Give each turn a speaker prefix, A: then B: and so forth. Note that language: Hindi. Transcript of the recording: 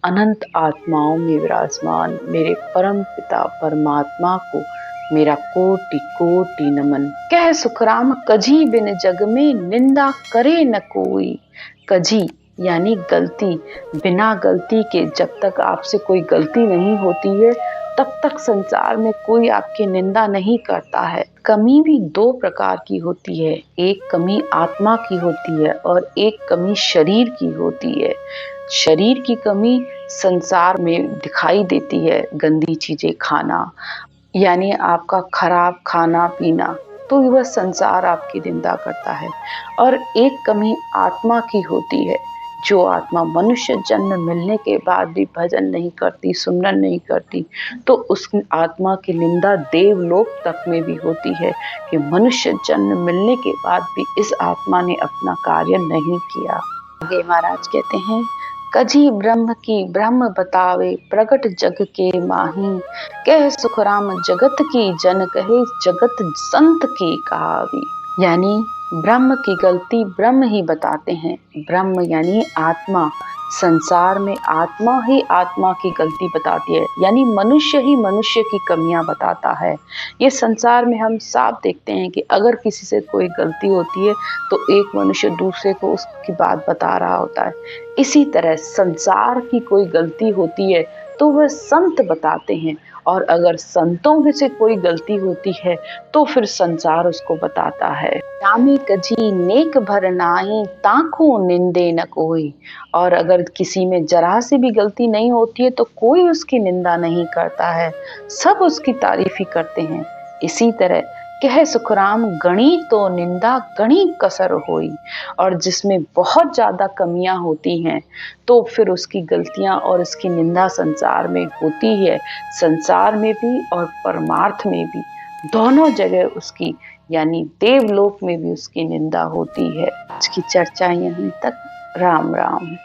A: अनंत आत्माओं में विराजमान मेरे परम पिता परमात्मा को मेरा कोटि कोटि नमन। कह सुखराम कजी बिन जग में निंदा करे न कोई। कजी यानी गलती, बिना गलती के जब तक आपसे कोई गलती नहीं होती है तब तक संसार में कोई आपकी निंदा नहीं करता है। कमी भी दो प्रकार की होती है, एक कमी आत्मा की होती है और एक कमी शरीर की होती है। शरीर की कमी संसार में दिखाई देती है, गंदी चीजें खाना, यानी आपका खराब खाना पीना, तो वह संसार आपकी निंदा करता है। और एक कमी आत्मा की होती है, जो आत्मा मनुष्य जन्म मिलने के बाद भी भजन नहीं करती, सुमरन नहीं करती, तो उस आत्मा की निंदा देवलोक तक में भी होती है कि मनुष्य जन्म मिलने के बाद भी इस आत्मा ने अपना कार्य नहीं किया। आगे महाराज कहते हैं, कजी ब्रह्म की ब्रह्म बतावे प्रगट जग के माही। कह सुखराम जगत की जन कहे जगत संत की कहावी। यानी ब्रह्म की गलती ब्रह्म ही बताते हैं। ब्रह्म यानी आत्मा, संसार में आत्मा ही आत्मा की गलती बताती है, यानी मनुष्य ही मनुष्य की कमियां बताता है। ये संसार में हम साफ देखते हैं कि अगर किसी से कोई गलती होती है तो एक मनुष्य दूसरे को उसकी बात बता रहा होता है। इसी तरह संसार की कोई गलती होती है तो वह संत बताते हैं, और अगर संतों में से कोई गलती होती है तो फिर संसार उसको बताता है। नामी कजी नेक भर नाई ताको निंदे न कोई। और अगर किसी में जरा से भी गलती नहीं होती है तो कोई उसकी निंदा नहीं करता है, सब उसकी तारीफ ही करते हैं। इसी तरह कह सुखराम गणी तो निंदा गणी कसर होई। और जिसमें बहुत ज्यादा कमियां होती हैं तो फिर उसकी गलतियां और उसकी निंदा संसार में होती है, संसार में भी और परमार्थ में भी, दोनों जगह उसकी, यानी देवलोक में भी उसकी निंदा होती है। आज की चर्चा यहीं तक। राम राम।